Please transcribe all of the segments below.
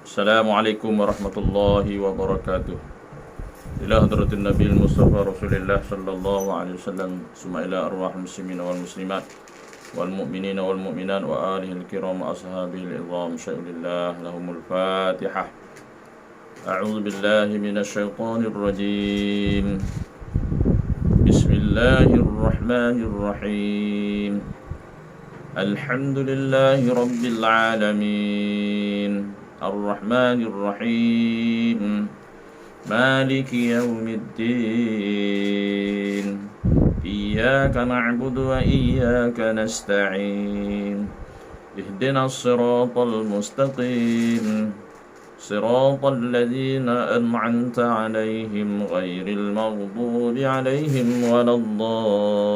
Assalamualaikum warahmatullahi wabarakatuh. Ila hadratin Nabi Mustafa Rasulullah sallallahu alaihi wasallam, summa ila arwah muslimin wal muslimat wal mu'minina wal mu'minat wa alihi al-kiram wa ashabihi al-izam syai'ulillah lahumul Fatihah. A'udzu billahi minasy syaithanir rajim. Bismillahirrahmanirrahim. Alhamdulillahi rabbil alamin. Ar-Rahmanir Rahim. Maliki yaumiddin. Iyyaka na'budu wa iyyaka nasta'in. Ihdinas siratal mustaqim. Siratal ladzina an'amta 'alaihim ghairil maghdubi 'alaihim waladdallin.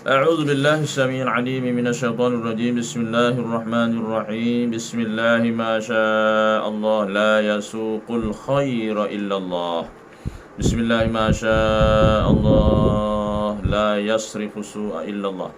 أعوذ بالله السميع العليم من الشيطان الرجيم. بسم الله الرحمن الرحيم. بسم الله ما شاء الله لا يسوق الخير إلا الله. بسم الله ما شاء الله لا يصرف السوء إلا الله.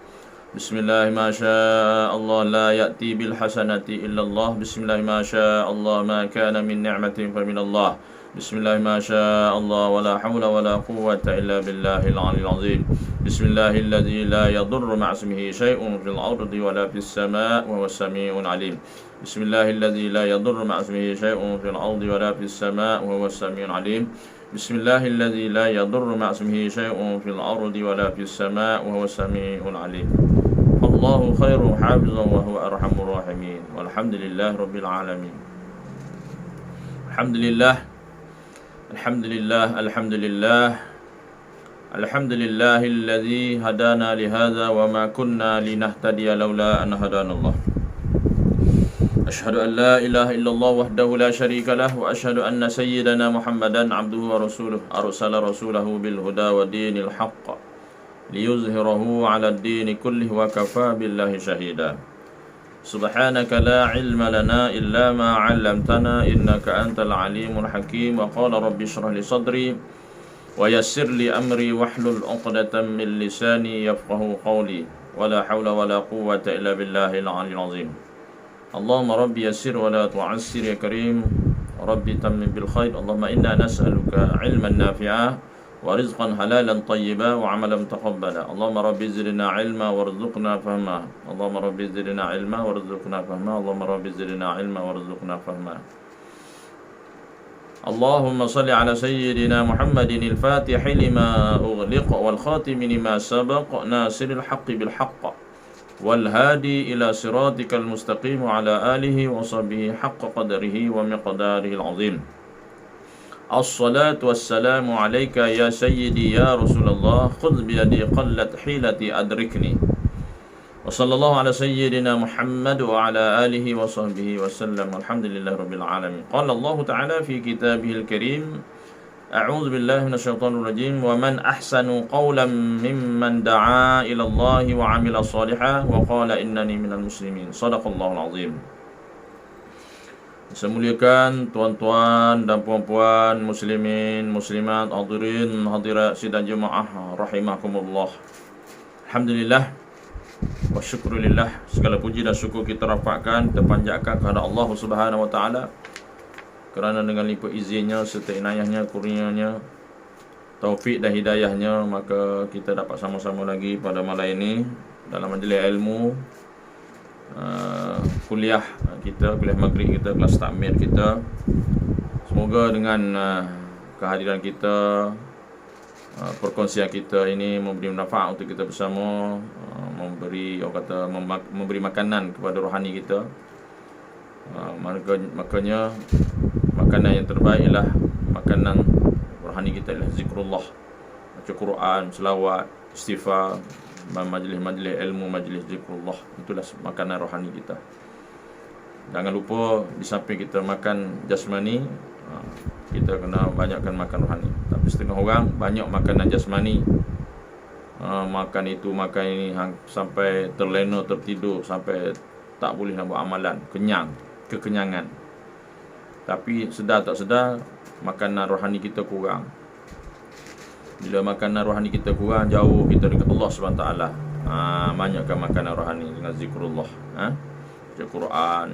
بسم الله ما شاء الله لا يأتي بالحسنة إلا الله. بسم الله ما شاء الله ما كان من نعمة فمن الله. بسم الله ما شاء الله ولا حول ولا قوة إلا بالله العلي العظيم. بسم الله الذي لا يضر مع اسمه شيء في الأرض ولا في السماء وهو السميع العليم. بسم الله الذي لا يضر مع اسمه شيء في الأرض ولا في السماء وهو السميع العليم. بسم الله الذي لا يضر مع اسمه شيء في الأرض ولا في السماء وهو السميع العليم. الله خير حافظا وهو أرحم الراحمين. والحمد لله رب العالمين. الحمد لله الحمد لله الحمد لله الحمد لله الذي هدانا لهذا وما كنا لنهتدي لولا أن هدانا الله. أشهد أن لا إله إلا الله وحده لا شريك له وأشهد أن سيدنا محمدا عبده ورسوله أرسل رسوله بالهدى ودين الحق ليظهره على الدين كله وكفى بالله شهيدا. سبحانك لا علم لنا إلا ما علمتنا إنك أنت العليم الحكيم. وقال رب اشرح لي صدري ويسر لي أمري واحلل عقدة من لساني يفقه قولي ولا حول ولا قوة إلا بالله العلي العظيم. اللهم ربي يسر ولا تعسر يا كريم. ربي تمم بالخير. اللهم إنا نسألك علما نافعا ورزقا حلالا طيبا وعملا متقبلا. اللهم ربي زدنا علما وارزقنا فهما. اللهم ربي زدنا علما وارزقنا فهما. اللهم ربي زدنا علما وارزقنا فهما. اللهم صل على سيدنا محمد الفاتح لما أغلق والخاتم لما سبق ناصر الحق بالحق والهادي إلى صراطك المستقيم وعلى آله وصحبه حق قدره ومقداره العظيم. الصلاة والسلام عليك يا سيدي يا رسول الله. خذ بيدي قلت حيلتي أدركني. وصلى الله على سيدنا محمد وعلى آله وصحبه وسلم. الحمد لله رب العالمين. قال الله تعالى في كتابه الكريم أعوذ بالله من الشيطان الرجيم. ومن أحسن قولا ممن دعا إلى الله وعمل صالحا وقال إنني من المسلمين. صدق الله العظيم. Saya muliakan tuan-tuan dan puan-puan muslimin, muslimat, hadirin, hadirat sidang jemaah rahimakumullah. Alhamdulillah wa syukurillah. Segala puji dan syukur kita rapatkan, kita panjatkan kepada Allah Subhanahu wa taala kerana dengan limpah izinnya serta inayahnya, kurnianya, taufik dan hidayahnya, maka kita dapat sama-sama lagi pada malam ini dalam majlis ilmu kuliah kita, kuliah maghrib kita, kelas takmir kita. Semoga dengan kehadiran kita, perkongsian kita ini memberi manfaat untuk kita bersama, memberi makanan kepada rohani kita. Makanya makanan yang terbaik ialah makanan rohani kita ialah zikrullah, baca Quran, selawat, istighfar, majlis-majlis ilmu, majlis zikrullah. Itulah makanan rohani kita. Jangan lupa di samping kita makan jasmani, kita kena banyakkan makan rohani. Tapi setengah orang banyak makanan jasmani, makan itu makan ini sampai terlena, tertidur, sampai tak boleh nak buat amalan, kekenyangan. Tapi sedar tak sedar makanan rohani kita kurang. Bila makanan rohani kita kurang, jauh kita dekat Allah SWT. Banyakkan makanan rohani dengan zikrullah, baca Quran.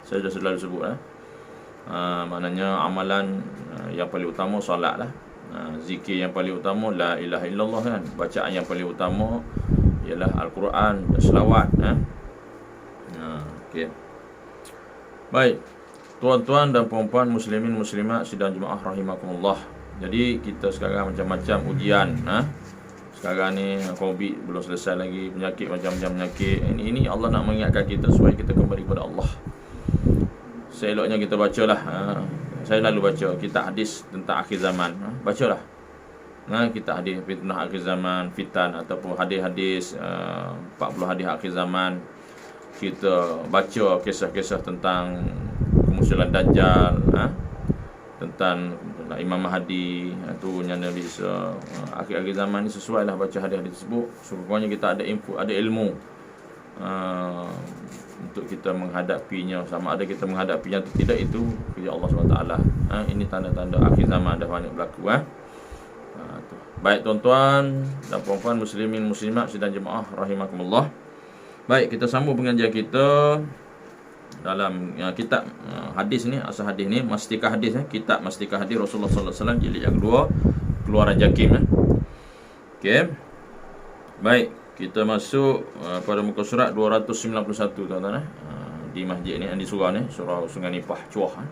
Saya dah selalu sebut maknanya amalan yang paling utama solat lah. Zikir yang paling utama la ilaha illallah kan. Bacaan yang paling utama ialah Al-Quran dan selawat. Okay. Baik, tuan-tuan dan puan-puan muslimin muslimat sidang jemaah rahimakumullah. Jadi kita sekarang macam-macam ujian. Sekarang ni COVID belum selesai lagi, penyakit macam-macam penyakit. Ini Allah nak mengingatkan kita supaya kita kembali kepada Allah. Seeloknya kita bacalah. Saya lalu baca kitab hadis tentang akhir zaman. Bacalah. Kitab hadis fitnah akhir zaman, fitan ataupun hadis-hadis 40 hadis akhir zaman. Kita baca kisah-kisah tentang kemunculan Dajjal, tentang Imam Mahdi, tu yang Nabi akhir-akhir zaman ni sesuai lah baca hadis-hadis tersebut. Sekurang-kurangnya kita ada info, ada ilmu untuk kita menghadapinya. Sama ada kita menghadapinya atau tidak, itu kerja Allah SWT. Ini tanda-tanda akhir zaman dah banyak berlaku. Baik tuan-tuan dan puan-puan muslimin muslimat sidang jemaah rahimakumullah. Baik, kita sambung pengajian kita dalam kitab hadis ni, asal hadis ni, Mastikah hadis, kitab Mastikah hadis Rasulullah sallallahu alaihi wasallam jilid yang kedua, Keluaran Jakim. Okey. Baik, kita masuk pada muka surat 291 tuan-tuan, di masjid ni, di surah ni, surah Sungai Nipah Cuah.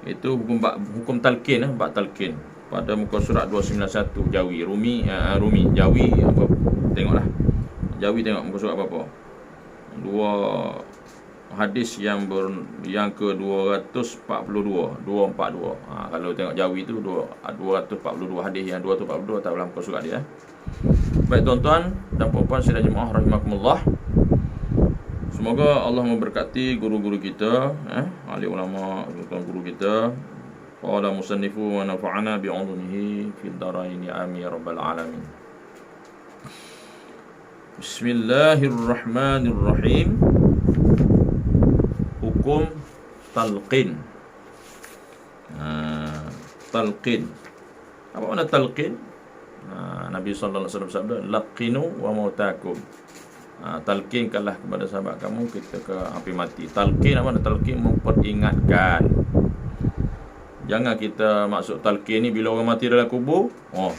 Itu hukum talqin, bab talqin. Pada muka surat 291 Jawi, Rumi Jawi apa? Tengoklah. Jawi tengok muka surat apa? Dua hadis yang ke-242, 242. Kalau tengok Jawi tu 242 hadis, yang 242 tak dalam muka surat dia. Baik tuan-tuan dan puan-puan sidang jemaah rahimakumullah. Semoga Allah memberkati guru-guru kita, ahli ulama, tuan guru kita. Qala musannifu wa nafa'ana bi'ulumihi fid dharain amin ya rabbal alamin. Bismillahirrahmanirrahim. Hukum talqin. Talqin. Apa makna talqin? Nabi sallallahu alaihi wasallam sabda, laqinu wa mautakum. Talqinkanlah kepada sahabat kamu ketika hampir mati. Talqin apa makna? Talqin memperingatkan. Jangan kita maksud talqin ni bila orang mati dalam kubur,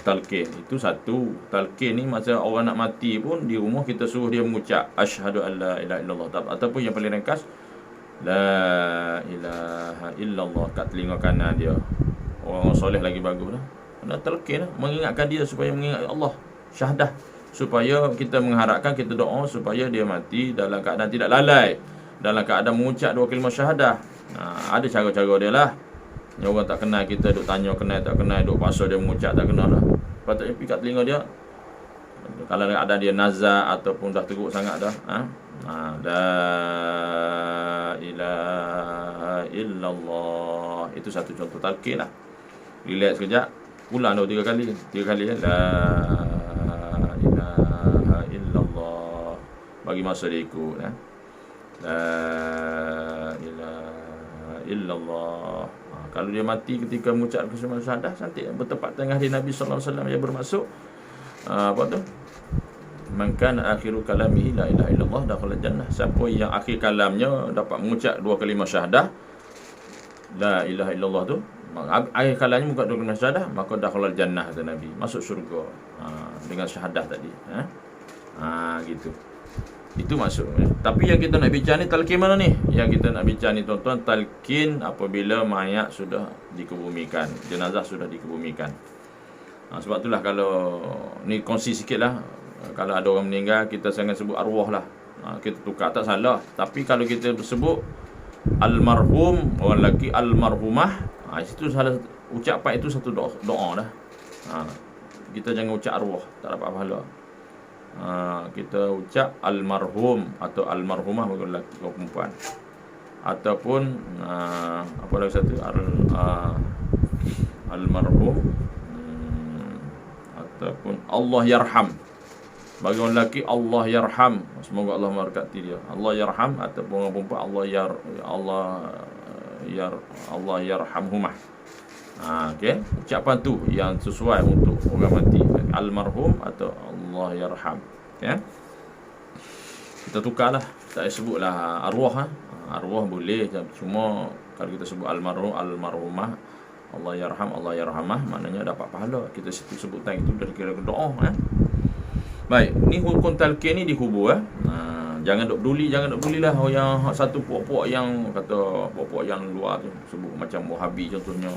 talqin itu satu. Talqin ni masa orang nak mati pun di rumah kita suruh dia mengucap asyhadu an la ilaha illallah, ataupun yang paling ringkas la ilaha illallah kat telinga kanan dia. Orang soleh lagi bagus lah. Nak talqin, mengingatkan dia supaya mengingat Allah, syahadah, supaya kita mengharapkan, kita doa supaya dia mati dalam keadaan tidak lalai, dalam keadaan mengucap dua kalimah syahadah. Ada cara-cara dia lah. Yang orang tak kenal kita duk tanya kenal tak kenal, duk paksa dia mengucap tak kenal lah. Patutnya pergi kat telinga dia. Kalau ada dia nazar ataupun dah teruk sangat dah, la ilaha illallah. Itu satu contoh talqin lah. Relax sekejap, ulang dah 3 kali. 3 kali la ilaha illallah. Bagi masa dia ikut, la ilaha illallah. Kalau dia mati ketika mengucap kalimah syahadah, cantik, bertepat tengah di Nabi sallallahu alaihi wasallam yang bermaksud apa tu? Man kana akhiru kalamihi la ilaha illallah dakhala jannah. Siapa yang akhir kalamnya dapat mengucap dua kalimah syahadah la ilaha illallah tu, akhir kalamnya mengucap dua kalimah syahadah, maka dakhala jannah kata Nabi, masuk syurga dengan syahadah tadi. Gitu. Itu maksudnya. Tapi yang kita nak bincang ni talqin mana ni? Yang kita nak bincang ni tuan-tuan, talqin apabila mayat sudah dikebumikan, jenazah sudah dikebumikan. Sebab itulah kalau ni kongsi sikit lah, kalau ada orang meninggal kita jangan sebut arwah lah, kita tukar, tak salah. Tapi kalau kita sebut almarhum, orang lelaki, almarhumah, itu salah ucapan, itu satu doa dah. Kita jangan ucap arwah, tak dapat pahala. Kita ucap almarhum atau almarhumah bagi lelaki atau perempuan, ataupun apa lagi satu, almarhum, ataupun Allah yarham bagi orang lelaki, Allah yarham, semoga Allah memberkati dia, Allah yarham, ataupun orang perempuan Allah yarhamhumah. Okey, ucapan tu yang sesuai untuk orang mati, almarhum atau Allah yarham. Okey. Kita tukarlah, tak payah sebutlah arwah. Arwah boleh, cuma kalau kita sebut almarhum, almarhumah, Allah yarham, Allah yarhamah, maknanya dapat pahala. Kita sebutan itu dari kira doa. Baik, ni hukum talqin ni dikubur. Jangan duk pedulilah yang satu puak-puak yang kata puak-puak yang luar tu sebut macam Wahabi contohnya,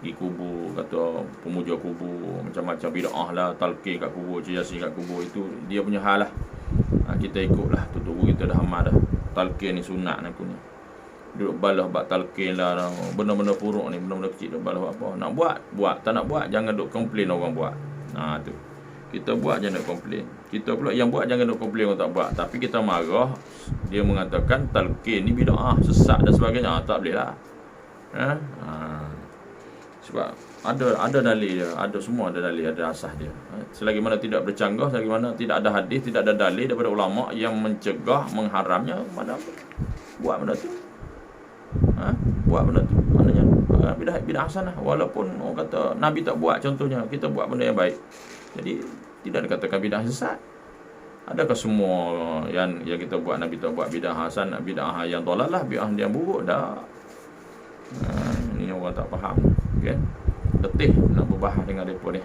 di kubur kata pemuja kubur macam-macam bid'ah lah, talqin kat kubur, yasin kat kubur, itu dia punya hal lah. Kita ikutlah, tutup kita dah amal dah. Talqin ni sunat nak punya. Duduk balas bab talqin lah, benda-benda buruk ni, benda-benda kecil duk balas apa. Nak buat, tak nak buat jangan duk komplain orang buat. Tu. Kita buat jangan duk komplain. Kita pula yang buat jangan duk komplain orang tak buat. Tapi kita marah, dia mengatakan talqin ni bid'ah, sesat dan sebagainya. Tak boleh lah. Sebab ada dalil dia, semua ada dalil, ada asas dia. Selagi mana tidak bercanggah, selagi mana tidak ada hadis, tidak ada dalil daripada ulama yang mencegah, mengharamnya, mana buat benda tu. Buat benda tu maknanya bidah hasanah. Walaupun orang kata Nabi tak buat, contohnya kita buat benda yang baik, jadi tidak dikatakan bidah sesat. Adakah semua yang kita buat Nabi tak buat bidah hasanah, bidah yang dalalah, bidah yang buruk? Dah. Ini orang tak faham. Okey. Letih nak berbahas dengan depa ni.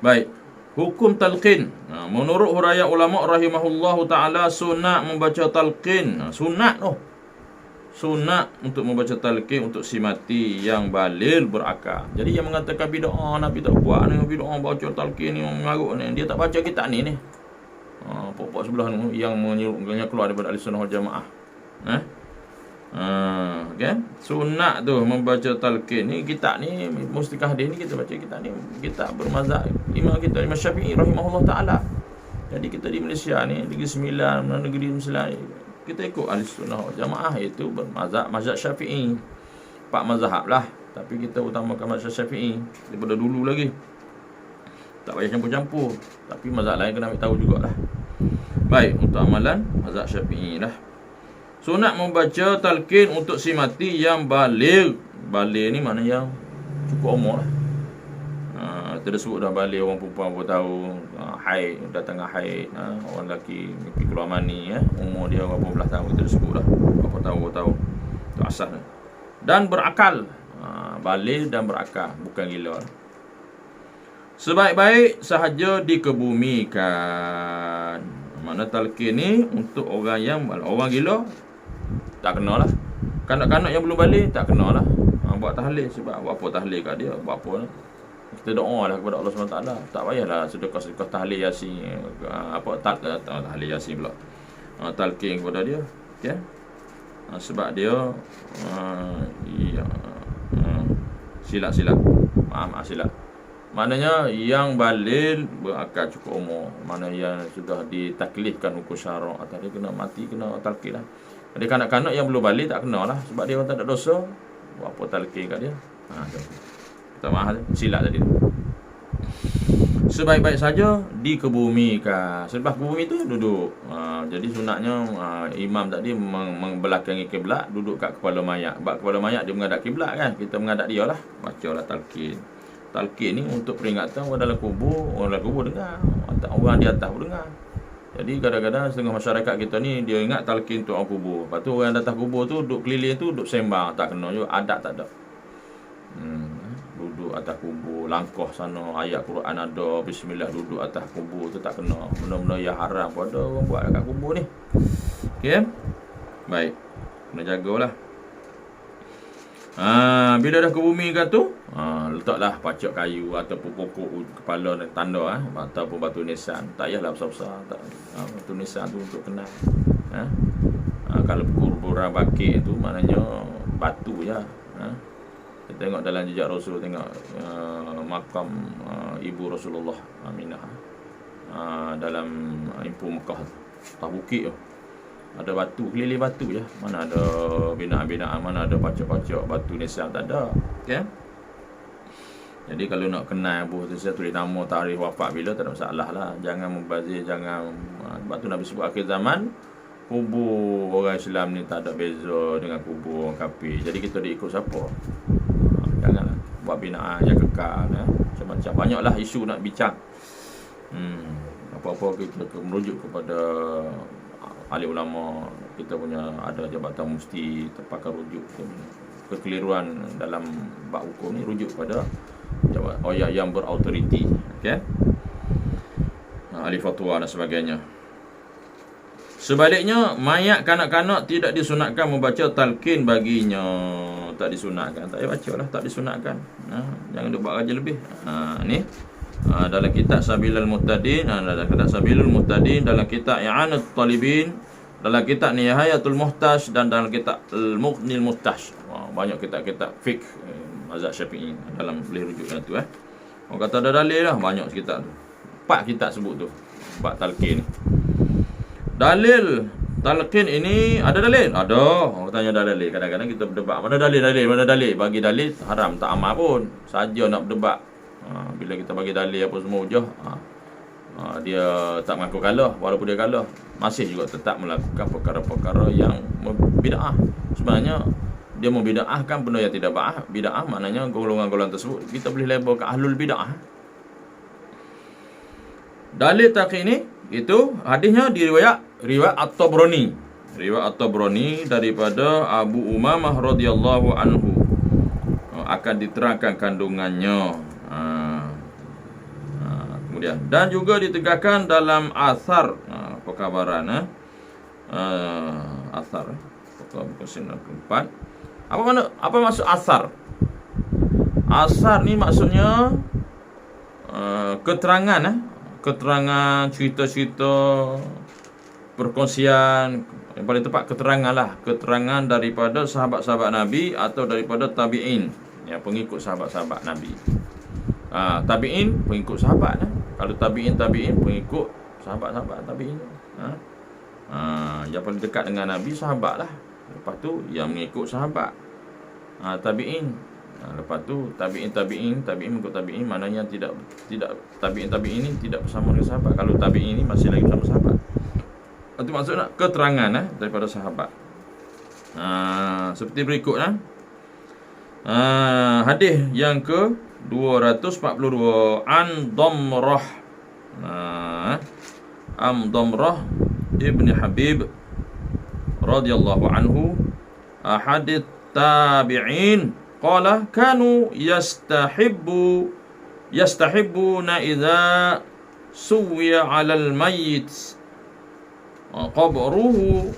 Baik. Hukum talqin. Menurut huraian ulama rahimahullahu taala, sunat membaca talqin. Sunat tu. Sunat untuk membaca talqin untuk si mati yang baligh berakal. Jadi yang mengatakan bid'ah Nabi tak buat ni, bid'ah baca talqin ni mengarut ni, dia tak baca kitab ni. Pokok sebelah ni yang menyuruhnya keluar daripada Ahlussunnah wal Jamaah. Okay. Sunat tu membaca talqin ni, kitab ni Mustikah Hadis ni kita baca kitab ni, kitab bermazhab Imam Syafi'i rahimahullah taala. Jadi kita di Malaysia ni, Negeri Sembilan, negeri Sembilan, kita ikut Ahlussunnah wal Jamaah, itu mazhab Syafi'i. 4 mazhab lah, tapi kita utamakan mazhab Syafi'i daripada dulu lagi. Tak payah campur-campur, tapi mazhab lain kena ambil tahu jugalah. Baik, untuk amalan mazhab Syafi'i lah. Sunat membaca talqin untuk si mati yang baligh. Baligh ni makna yang cukup umur lah. Kita dah sebut dah, baligh orang perempuan berapa tahun, haid, dah tengah haid, orang lelaki mimpi keluar mani, umur dia berapa belas tahun, kita dah sebut dah berapa tahun. Itu asas lah. Dan berakal. Baligh dan berakal, bukan gila. Sebaik-baik sahaja dikebumikan. Mana talqin ni untuk orang yang orang gila tak kenalah. Kanak-kanak yang belum balik tak kenalah. Buat tahlil, sebab buat apa tahlil kat dia? Buat apa lah? Kita doalah kepada Allah SWT. Tak payahlah sedekah-sedekah tahlil yasin, tahlil yasin pula. Talqin kepada dia. Okey. Sebab dia silap. Silap. Maknanya yang baligh berakal cukup umur, mana yang sudah ditaklifkan hukum syarak, atau dia kena mati, kena talqin lah. Jadi kanak-kanak yang belum baligh tak kena lah, sebab dia orang tak ada dosa. Buat apa talqin kat dia? Kita maaf, silap tadi. Sebaik-baik saja dikebumikan. Selepas kebumi tu duduk. Jadi sunatnya imam tadi membelakangi kiblat, duduk kat kepala mayat. Sebab kepala mayat dia menghadap kiblat kan, kita menghadap dia lah. Bacalah talqin. Talqin ni untuk peringatan orang dalam kubur dengar, orang di atas pun dengar. Jadi kadang-kadang setengah masyarakat kita ni dia ingat talqin untuk orang kubur. Lepas tu orang atas kubur tu duduk keliling tu duduk sembang, tak kena juga, adat tak ada. Duduk atas kubur, langkah sana ayat Quran ada, bismillah, duduk atas kubur tu tak kena. Benda-benda yang haram pada orang buat kat kubur ni. Okey. Baik. Kena jagalah. Bila dah kebumikan tu, letaklah pacak kayu ataupun pokok kepala tanda, ataupun batu nisan. Tak payahlah besar-besar, batu nisan tu untuk kenal. Kalau kuburan bakit tu maknanya batu je. Kita tengok dalam jejak Rasul, tengok makam ibu Rasulullah Aminah dalam Impu Mekah, atas bukit tu ada batu, keliling batu je. Mana ada binaan-binaan, mana ada pacak-pacak batu nisan, tak ada. Okay? Jadi kalau nak kenal buah tu, saya tulis nama, tarikh wafat bila, tak ada masalah lah. Jangan membazir, jangan. Sebab tu Nabi sebut akhir zaman kubur orang Islam ni tak ada beza dengan kubur orang kafir. Jadi kita diikut siapa? buat bid'ah yang kekal, macam-macam. Banyaklah isu nak bincang. Apa-apa kita merujuk kepada ahli ulama, kita punya ada jabatan mufti, terpakai rujuk kekeliruan dalam bab hukum ni, rujuk pada yang berautoriti, okey, ahli fatwa dan sebagainya. Sebaliknya, mayat kanak-kanak tidak disunatkan membaca talqin baginya. Tak disunatkan, tak payah baca lah, tak disunatkan. Jangan dia buat kerja lebih. Ni dalam kitab Sabilul Muhtadin, dalam kitab Sabilul Muhtadin, dalam kitab I'anatul Talibin, dalam kitab Nihayatul Muhtaj, dan dalam kitab Al-Mughnil Muhtaj. Banyak kitab-kitab fiqh mazhab Syafi'i dalam boleh rujuk dalam tu. Orang kata ada dalil lah, banyak kitab tu. 4 kitab sebut tu bab talqin ni. Dalil talqin ini ada dalil? Ada. Orang tanya ada dalil. Kadang-kadang kita berdebat, mana dalil? Bagi dalil haram, tak amal pun. Saja nak berdebat. Bila kita bagi dalil apa semua hujah, dia tak mengaku kalah. Walaupun dia kalah, masih juga tetap melakukan perkara-perkara yang bid'ah. Sebenarnya dia membid'ahkan benda yang tidak bid'ah. Maknanya golongan-golongan tersebut kita boleh label ke ahlul bid'ah. Dalil talqin ini itu hadisnya riwayat At-Tabrani. Riwayat At-Tabrani daripada Abu Umamah radhiyallahu anhu. Akan diterangkan kandungannya. Kemudian dan juga ditegakkan dalam asar perkabaran asar perkabaran 4. Apa maksud asar? Asar ni maksudnya keterangan cerita-cerita, perkongsian, yang paling tepat keterangan daripada sahabat-sahabat Nabi atau daripada tabi'in, yang pengikut sahabat-sahabat Nabi. Tabi'in pengikut sahabat. Kalau tabi'in pengikut sahabat-sahabat tabi'in. Yang paling dekat dengan Nabi sahabat lah. Lepas tu yang mengikut sahabat, tabi'in. Lepas tu tabi'in mengikut tabi'in, maknanya tidak tabi'in ini tidak bersama dengan sahabat. Kalau tabi'in ini masih lagi bersama sahabat. Itu maksudnya keterangan daripada sahabat. Seperti berikut hadis yang ke 242 an Damrah ibni Habib radhiyallahu anhu, hadis tabi'in, qala kanu yastahibbuna idza suwiya 'alal mayyit qabruhu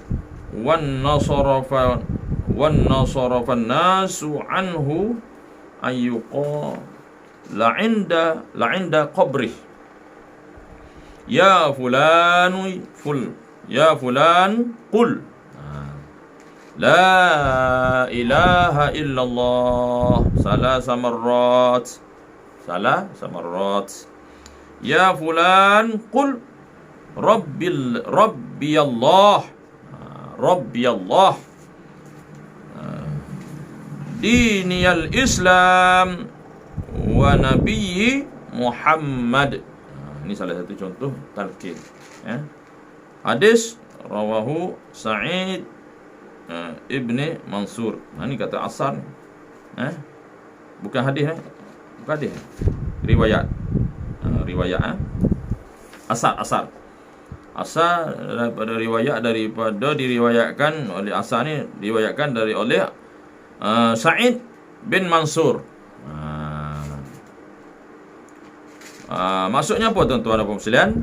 wan nasarafa an-nasu anhu ayyuqa la'inda qabrih ya fulan qul la ilaha illallah salasa marrat ya fulan qul rabbi Allah diniyal Islam wa nabiyyi Muhammad. Ini salah satu contoh talqin. Hadis rawahu Sa'id Ibni Mansur. Ini kata asar. Bukan hadis. Bukan hadis. Riwayat. Asar daripada diriwayatkan oleh asar ni, diriwayatkan oleh Sa'id bin Mansur. Maksudnya apa tuan-tuan dan puan-puan?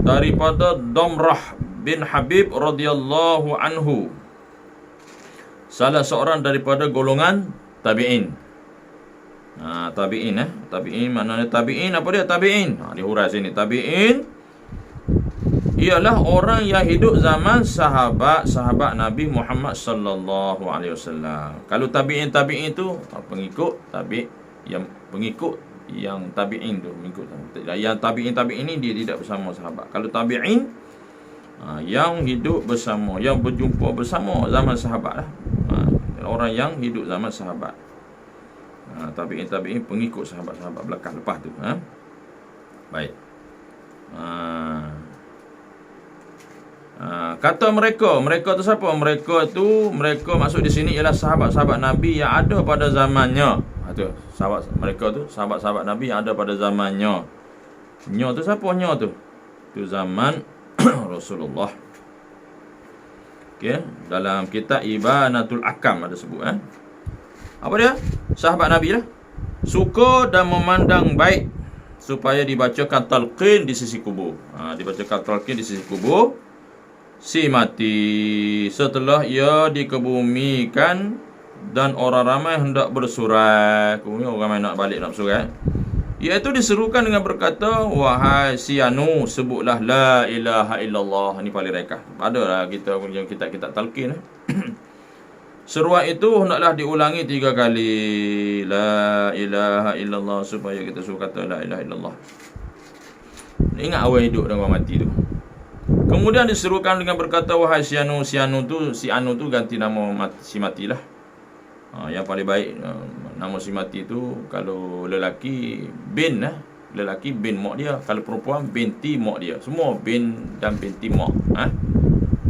Daripada Damrah bin Habib radhiyallahu anhu, salah seorang daripada golongan tabi'in. Tabi'in maknanya tabi'in apa dia? Tabi'in. Dihurai sini. Tabi'in ialah orang yang hidup zaman sahabat Nabi Muhammad sallallahu alaihi wasallam. Kalau tabi'in itu pengikut yang tabi'in tu mengikut. Yang tabi'in ini dia tidak bersama sahabat. Kalau tabi'in yang hidup bersama, yang berjumpa bersama zaman sahabat lah. Orang yang hidup zaman sahabat. Tabi'in pengikut sahabat-sahabat belakang lepas tu. Baik. Kata mereka tu siapa? Mereka maksud di sini ialah sahabat-sahabat Nabi yang ada pada zamannya. Tu sahabat mereka tu, sahabat-sahabat Nabi yang ada pada zamannya. Nyo tu siapa nyo tu? Tu zaman Rasulullah. Okey, dalam kitab Ibanatul Akam ada sebut apa dia? Sahabat Nabi lah. Suka dan memandang baik supaya dibacakan talqin di sisi kubur. Dibacakan talqin di sisi kubur si mati setelah ia dikebumikan dan orang ramai hendak bersurat. Orang ramai nak balik nak bersurat. Iaitu diserukan dengan berkata, wahai si anu, sebutlah la ilaha illallah. Ini paling rekah. Adalah kita punya kitab-kitab talqin. Seruan itu hendaklah diulangi 3 kali. La ilaha illallah, supaya kita suruh kata la ilaha illallah. Ingat orang hidup dan orang mati tu. Kemudian diserukan dengan berkata, wahai si anu tu ganti nama si matilah. Yang paling baik nama si mati tu, kalau lelaki bin lelaki bin mak dia, kalau perempuan binti mak dia. Semua bin dan binti mak.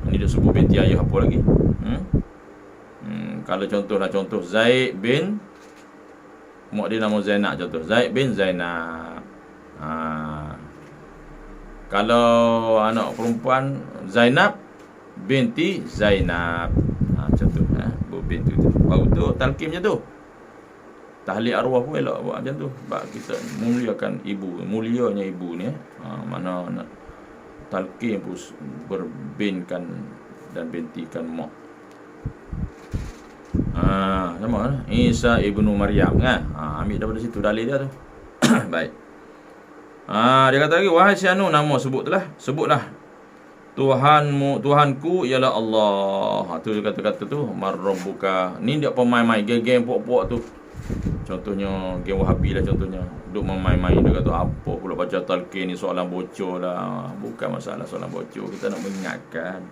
Ini dia sebut binti ayah apa lagi? Kalau contoh Zaid bin mak dia nama Zainab, contoh Zaid bin Zainab. Kalau anak perempuan Zainab binti Zainab. Contoh binti tu. Baru tu talqin macam tu. Tahlil arwah pun elok buat macam tu. Sebab kita muliakan ibu, mulianya ibu ni. Mana nak talqin pun berbinkan dan bintikan mak. Sama Isa ibnu Maryam kan. Ambil daripada situ dalil dia tu. Baik. Dia kata lagi, wahai si anu, nama sebutlah Tuhanku ialah Allah. Tu dia kata-kata tu, marrabbuka. Ni dia pemain-main game pok-pok tu. Contohnya game Wahabi lah contohnya. Duk main-main, dia kata apa pula baca talqin ni, soalan bocor lah. Bukan masalah soalan bocor, kita nak mengingatkan.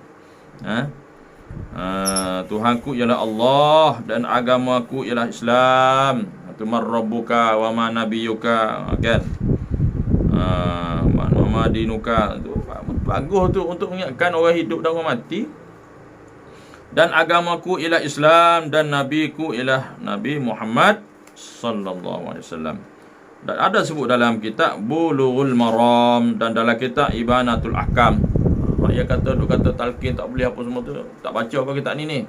Tuhanku ialah Allah dan agamaku ialah Islam. Tu marrabbuka wa ma nabiyuka, kan? Wa dinuka. Tu bagus tu untuk mengingatkan orang hidup dan orang mati. Dan agamaku ialah Islam dan nabiku ialah Nabi Muhammad sallallahu alaihi wasallam. Dan ada sebut dalam kitab Bulughul Maram dan dalam kitab Ibanatul Ahkam. Dia kata talqin tak boleh apa semua tu. Tak baca apa kitab ni.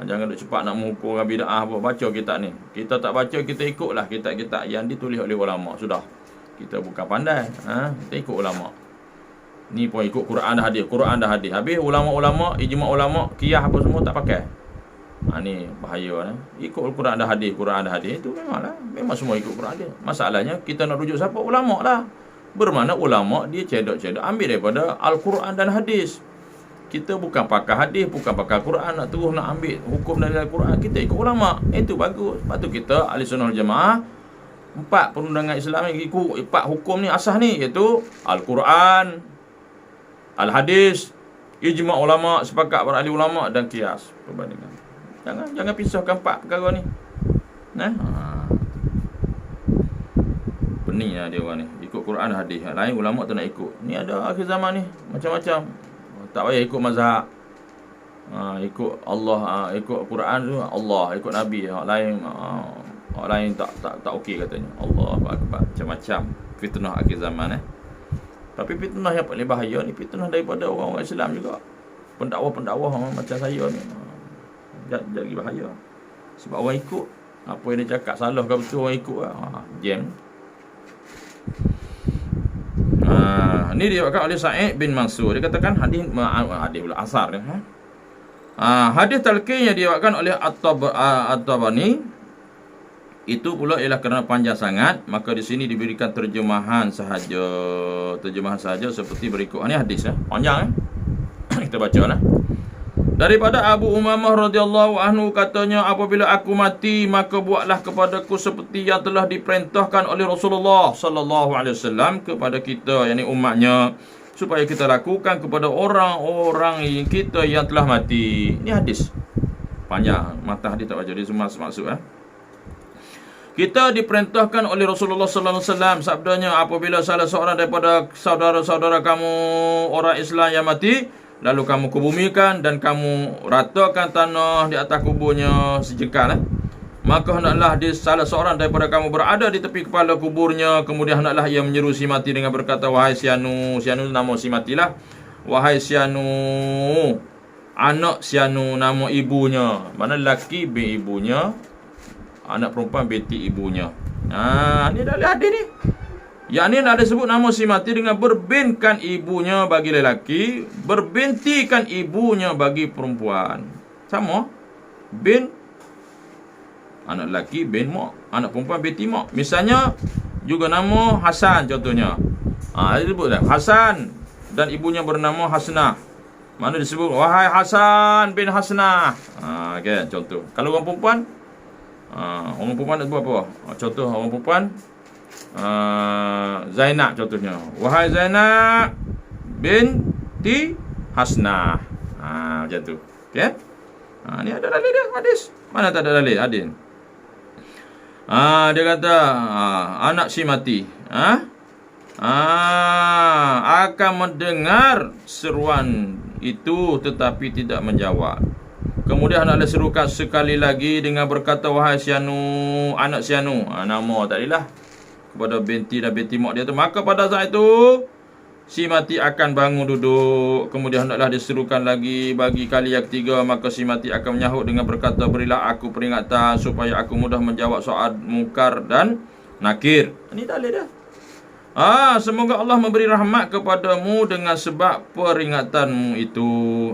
Jangan duk cepat nak mengukur dengan bid'ah apa. Baca kitab ni. Kita tak baca, kita ikutlah kitab-kitab yang ditulis oleh ulama. Sudah. Kita bukan pandai. Kita ikut ulama. Ni pun ikut Quran dah hadis. Habis ulama-ulama, ijma' ulama, qiyas apa semua tak pakai. Ni bahaya lah. Ikut Quran dah hadis. Itu memanglah. Memang semua ikut Quran dia. Masalahnya kita nak rujuk siapa? Ulama lah. Bermakna ulama dia cedok-cedok ambil daripada Al-Quran dan hadis. Kita bukan pakar hadis, bukan pakar Quran, nak terus nak ambil hukum dari Al-Quran. Kita ikut ulama. Itu bagus. Lepas tu kita Ahli Sunnah wal Jamaah 4 perundangan Islam ni ikut 4 hukum ni asas ni, iaitu Al-Quran, Al-Hadis, ijma' ulama, sepakat para ahli ulama dan qiyas perbandingan. Jangan pisahkan 4 perkara ni. Pening lah dia orang ni. Ikut Quran hadis. Lain ulama tu nak ikut. Ni ada akhir zaman ni macam-macam. Tak payah ikut mazhab. Ikut Allah, ikut Quran tu Allah, ikut Nabi. Hak lain tak okey katanya. Allahu akbar. Macam-macam fitnah akhir zaman Tapi fitnah yang paling bahaya ni fitnah daripada orang-orang Islam juga. Pendakwah-pendakwah macam saya ni. Jadi bahaya. Sebab orang ikut apa yang dia cakap salah ke betul, orang ikut jam. Ni diriwayatkan oleh Sa'id bin Mansur. Dia katakan hadis pula asar dia. Hadis talqin yang diriwayatkan oleh At-Tabarani itu pula ialah kerana panjang sangat, maka di sini diberikan terjemahan sahaja seperti berikut. Ini hadis panjang kita bacalah. Daripada Abu Umamah radhiyallahu anhu katanya, apabila aku mati maka buatlah kepadaku seperti yang telah diperintahkan oleh Rasulullah sallallahu alaihi wasallam kepada kita, yakni umatnya, supaya kita lakukan kepada orang-orang kita yang telah mati. Ini hadis panjang, mata hadis tak baca, dia semua maksud Kita diperintahkan oleh Rasulullah sallallahu alaihi wasallam, sabdanya, apabila salah seorang daripada saudara-saudara kamu orang Islam yang mati, lalu kamu kebumikan dan kamu ratakan tanah di atas kuburnya sejengkal. maka hendaklah salah seorang daripada kamu berada di tepi kepala kuburnya. Kemudian hendaklah ia menyeru si mati dengan berkata, wahai si Anu. Si Anu nama si matilah. Wahai si Anu, anak si Anu nama ibunya. Mana lelaki bin ibunya, anak perempuan binti ibunya. Ni dah ada ni. Yang ni ada sebut nama si mati dengan berbinkan ibunya bagi lelaki, berbintikan ibunya bagi perempuan. Sama. Bin anak lelaki, bin mak. Anak perempuan, binti mak. Misalnya juga nama Hasan contohnya. Dia sebut dah Hasan dan ibunya bernama Hasnah. Mana disebut wahai Hasan bin Hasnah. Okay, contoh. Kalau orang perempuan, orang perempuan nak buat apa? Contoh orang perempuan, Zainab contohnya. Wahai Zainab binti Hasnah. Macam tu. Okay. Ni ada dalil dia, hadis. Mana tak ada dalil, Adin? Dia kata anak si mati akan mendengar seruan itu tetapi tidak menjawab. Kemudian hendaklah serukan sekali lagi dengan berkata, wahai si Anu, anak si Anu. Nama tadilah kepada binti dan binti mak dia tu. Maka pada saat itu si mati akan bangun duduk. Kemudian hendaklah diserukan lagi bagi kali yang ketiga. Maka si mati akan menyahut dengan berkata, berilah aku peringatan supaya aku mudah menjawab soal mungkar dan nakir. Ini dalil dah. Semoga Allah memberi rahmat kepadamu dengan sebab peringatanmu itu.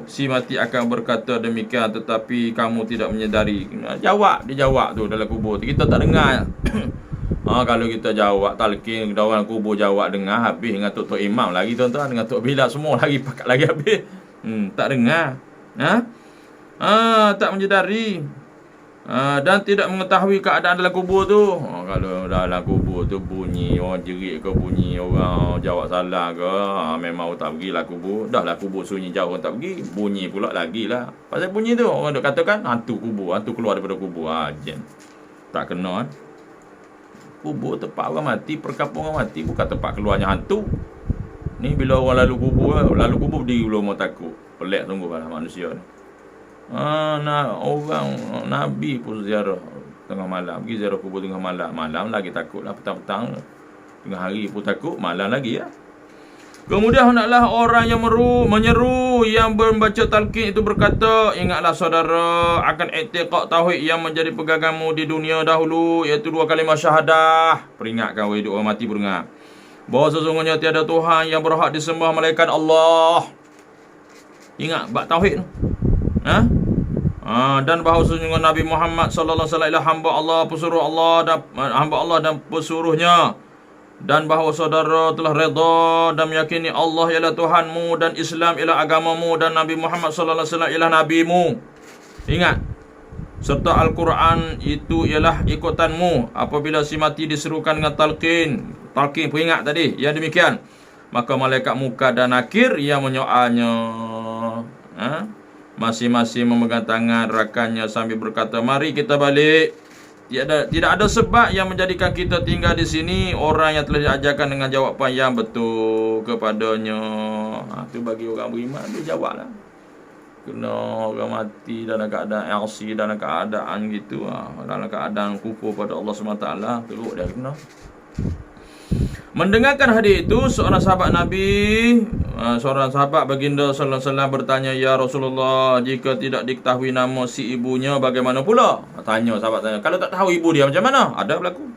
Si mati akan berkata demikian tetapi kamu tidak menyedari. Dia jawab tu dalam kubur. Kita tak dengar. Kalau kita jawab talqin, orang kubur jawab dengar habis dengan tok imam lagi tuan-tuan, dengan tok bilal semua lagi pakat lagi habis. Tak dengar. Tak menyedari. Dan tidak mengetahui keadaan dalam kubur tu. Kalau dalam kubur tu bunyi orang jerit ke, bunyi orang jawab salah ke, memang tak pergilah kubur. Dah lah kubur sunyi jauh orang tak pergi, bunyi pula lagi lah. Pasal bunyi tu orang duk katakan hantu kubur, hantu keluar daripada kubur. Jen. Tak kena. Kubur tempat orang mati, perkampungan orang mati, bukan tempat keluarnya hantu. Ni bila orang lalu kubur berdiri belum mau takut. Pelik sungguh lah manusia ni. Orang Nabi pun ziarah tengah malam. Pergi ziarah kubur tengah malam. Malam lagi takut lah. Petang-petang tengah hari pun takut. Malam lagi ya. Kemudian hendaklah orang yang menyeru yang membaca talqin itu berkata, ingatlah saudara akan i'tiqad tauhid yang menjadi peganganmu di dunia dahulu, iaitu 2 kalimah syahadah. Peringatkan wahai orang mati, beringat bahawa sesungguhnya tiada Tuhan yang berhak disembah melainkan Allah. Ingat bab tauhid tu. Dan bahawa sesungguhnya Nabi Muhammad sallallahu alaihi wasallam ialah hamba Allah, pesuruh Allah dan hamba Allah dan pesuruhnya, dan bahawa saudara telah redha dan meyakini Allah ialah Tuhanmu dan Islam ialah agamamu dan Nabi Muhammad sallallahu alaihi wasallam ialah nabimu. Ingat, serta Al-Quran itu ialah ikutanmu. Apabila si mati diserukan dengan talqin peringat tadi yang demikian, maka malaikat munkar dan nakir yang menyoalnya masing-masing memegang tangan rakannya sambil berkata, mari kita balik. Tidak ada sebab yang menjadikan kita tinggal di sini. Orang yang telah diajarkan dengan jawapan yang betul kepadanya. Itu bagi orang beriman, dia jawab lah. Kena orang mati dalam keadaan LC, dalam keadaan gitu, dalam keadaan kufur pada Allah SWT, teruk dia kena. Mendengarkan hadis itu, seorang sahabat Nabi, seorang sahabat baginda sallallahu alaihi wasallam bertanya, ya Rasulullah, jika tidak diketahui nama si ibunya bagaimana pula? Sahabat tanya, kalau tak tahu ibu dia macam mana? Ada berlaku.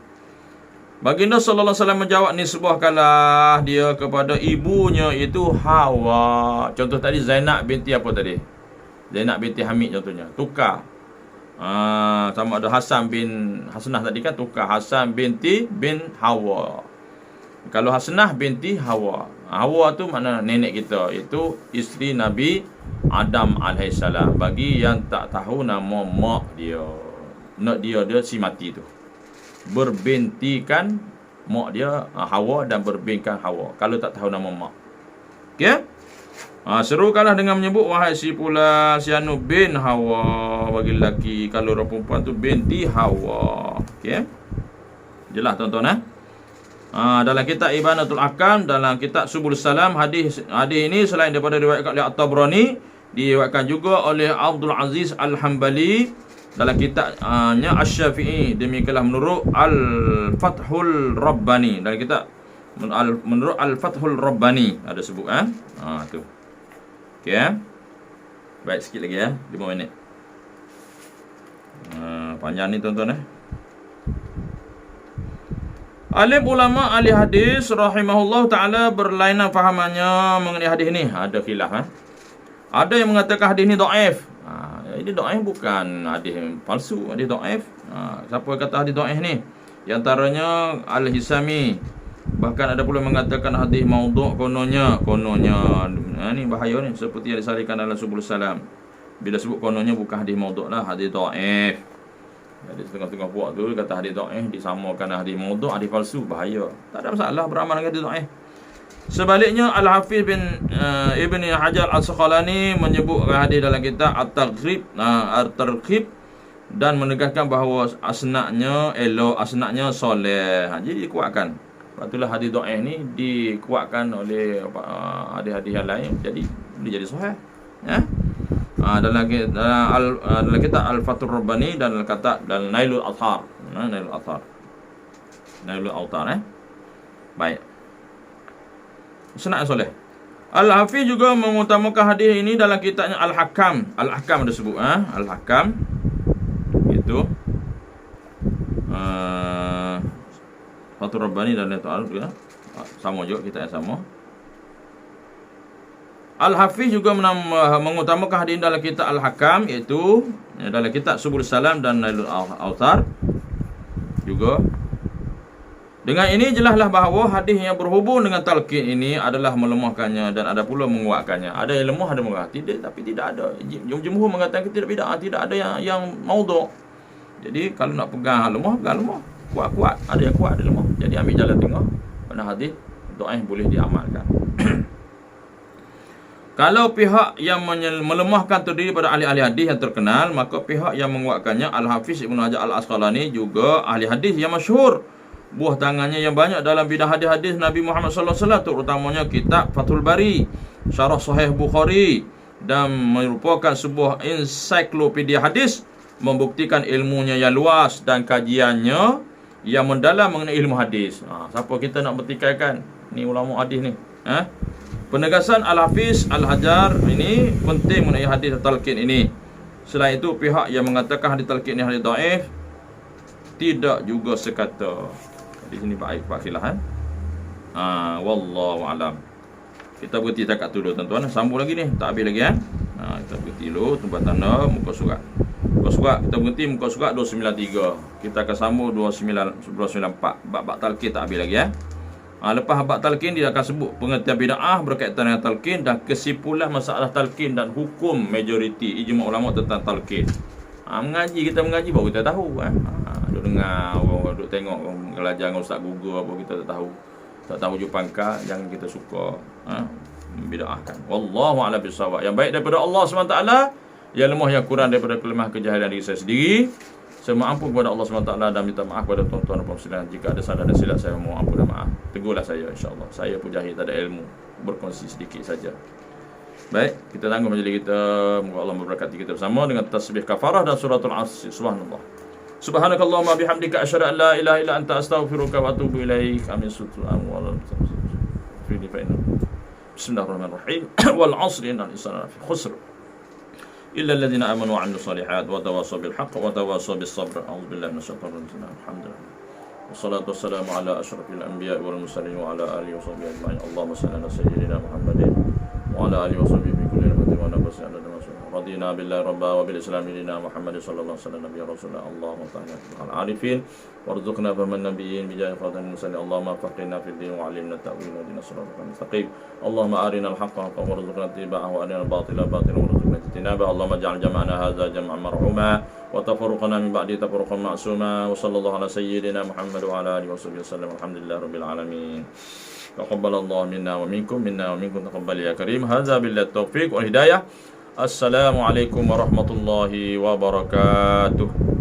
Baginda sallallahu alaihi wasallam menjawab, nisbahkanlah dia kepada ibunya itu Hawa. Contoh tadi Zainab binti apa tadi? Zainab binti Hamid contohnya. Tukar. Sama ada Hasan bin Hasnah tadi kan, tukar Hasan bin Hawa. Kalau Hasnah binti Hawa. Hawa tu makna nenek kita, itu isteri Nabi Adam alaihissalam. Bagi yang tak tahu nama mak dia, nak dia si mati tu, berbintikan mak dia Hawa dan berbintikan Hawa. Kalau tak tahu nama mak, okey. Serukanlah dengan menyebut wahai si pula si Anu bin Hawa bagi lelaki. Kalau orang perempuan tu binti Hawa. Okey. Jelas tuan-tuan dalam kitab Ibanatul Ahkam, dalam kitab Subul Salam, hadis ini selain daripada diriwayatkan oleh At-Tabrani, diriwayatkan juga oleh Abdul Aziz Al-Hambali dalam kitabnya Asy-Syafi'i, demikianlah menurut Al-Fathul Rabbani, dalam kitab menurut Al-Fathul Rabbani ada sebut tu. Okey baik, sikit lagi 5 minit. Panjang ni tuan-tuan Alim ulama ahli hadis rahimahullah taala berlainan fahamannya mengenai hadis ni. Ada khilaf Ada yang mengatakan hadis ni dhaif. Ini dhaif bukan hadis palsu, hadis dhaif. Siapa kata hadis dhaif ni? Di antaranya Al-Hisami. Bahkan ada pula mengatakan hadis maudhu' kononnya. Ni bahaya ni, seperti yang disarikan dalam Subul Salam. Bila sebut kononnya bukan hadis maudhu' lah, hadis dhaif. Jadi setengah-setengah buat tu kata hadis dhaif disamakan hadis maudhu', hadis palsu, bahaya. Tak ada masalah beramal dengan hadis dhaif. Sebaliknya Al-Hafiz bin Ibn Hajar Al-Asqalani menyebutkan hadis dalam kitab At-Targhib dan menegaskan bahawa asnadnya elok, asnadnya soleh. Jadi dikuatkan. Sebab itulah hadis dhaif ni dikuatkan oleh hadis-hadis yang lain, jadi boleh jadi sahih. Dalam kitab Al-Fathur Rabbani dan kata dan Nailul Autar. Nailul Autar baik. Senang soleh. Al-Hafiz juga mengutamakan hadis ini dalam kitabnya Al-Hakam. Al-Hakam ada sebut Al-Hakam itu Fathur Rabbani dan Nailul Autar sama juga, kitab yang sama. Al-Hafiz juga mengutamakan hadis dalam kitab Al-Hakam, iaitu dalam kitab Subul Salam dan Nailul Autar juga. Dengan ini jelaslah bahawa hadis yang berhubung dengan talqin ini adalah melemahkannya dan ada pula menguatkannya. Ada yang lemah, ada menguat. Tapi tidak ada. Jumhur mengatakan tidak bid'ah, tidak ada yang maudhu'. Jadi kalau nak pegang lemah, pegang lemah. Kuat-kuat, ada yang kuat, ada lemah. Jadi ambil jalan tengah. Pada hadis dhaif boleh diamalkan. Kalau pihak yang melemahkan terdiri pada ahli-ahli hadis yang terkenal, maka pihak yang menguatkannya Al-Hafiz Ibn Hajar Al-Asqalani juga ahli hadis yang masyhur. Buah tangannya yang banyak dalam bidang hadis-hadis Nabi Muhammad sallallahu alaihi wasallam, terutamanya kitab Fathul Bari, Syarah Sahih Bukhari, dan merupakan sebuah ensiklopedia hadis, membuktikan ilmunya yang luas dan kajiannya yang mendalam mengenai ilmu hadis. Siapa kita nak bertikaikan ni ulama hadis ni? Penegasan Al-Hafiz Al-Hajar ini penting mengenai hadis talqin ini. Selain itu, pihak yang mengatakan hadis talqin ini hadis dhaif tidak juga sekata. Di sini Pak khilaf wallahu alam. Kita berhenti takat tu dulu tuan-tuan. Sambung lagi ni, tak habis lagi kita berhenti dulu, tempat tanda muka surat. Muka surat kita berhenti muka surat 293. Kita akan sambung 294. Bab talqin tak habis lagi Lepas bab talqin dia akan sebut pengertian bid'ah berkaitan dengan talqin dan kesimpulan masalah talqin dan hukum majoriti ijma' ulama tentang talqin. Kita mengaji baru kita tahu duk dengar orang duk tengok belajar dengan ustaz Google apa, kita tak tahu hujung pangkal, jangan kita suka bid'ahkan. Wallahu a'lam bissawab. Yang baik daripada Allah SWT, yang lemah yang kurang daripada kelemahan kejahilan diri saya sendiri. Saya mohon ampun kepada Allah SWT dan minta maaf kepada tuan-tuan dan puan-puan. Jika ada salah dan silap, saya mohon ampun dan maaf. Tegurlah saya, insya-Allah. Saya pun jahil, tak ada ilmu, berkongsi sedikit saja. Baik, kita tangguh majlis kita. Moga Allah memberkati kita bersama dengan tasbih kafarah dan suratul Asr. Subhanallah. Subhanakallahumma bihamdika asyhadu an la ilaha illa anta astaghfiruka wa atubu ilaik. Amin. Bismillahirrahmanirrahim. Wal 'asri innal insana lafi khusr. Illa alladhina amanu wa 'amilus solihat wa tawassaw bil haqq wa tawassaw bis sabr. A'udzu billahi minasyaitonir rajim. Alhamdulillah. Wassalatu wassalamu ala asyrafil anbiya'i wal mursalin wa ala alihi wa sahbihi ajma'in. Allahumma shalli ala sayyidina Muhammadin wa ala alihi wa sahbihi bi kulli rahmatin wa nafsin ala rasul. Radina billahi rabba wa bil islam dinina Muhammad sallallahu alaihi wasallam nabiyya rasulullah. Allahumma ta'ala al arifin warzuqna faman nabiyyin bi jahi fadhil musallin. Allahumma faqihna fid din wa 'allimna ta'wil wa dina siratal mustaqim. Allahumma arina al haqqa haqqan warzuqna ittiba'ahu wa arina al batila batilan warzuqna ijtinaba. Allahumma ij'al jam'ana hadza jam'an marhuma wa tafarruqana min ba'di tafarruqan ma'suma. Wa sallallahu ala sayyidina Muhammad wa ala alihi wa sahbihi wasallam. Alhamdulillahi rabbil alamin. Taqabbalallahu minna wa minkum taqabbal ya karim. Hadza billahi taufiq wal hidayah. Assalamualaikum warahmatullahi wabarakatuh.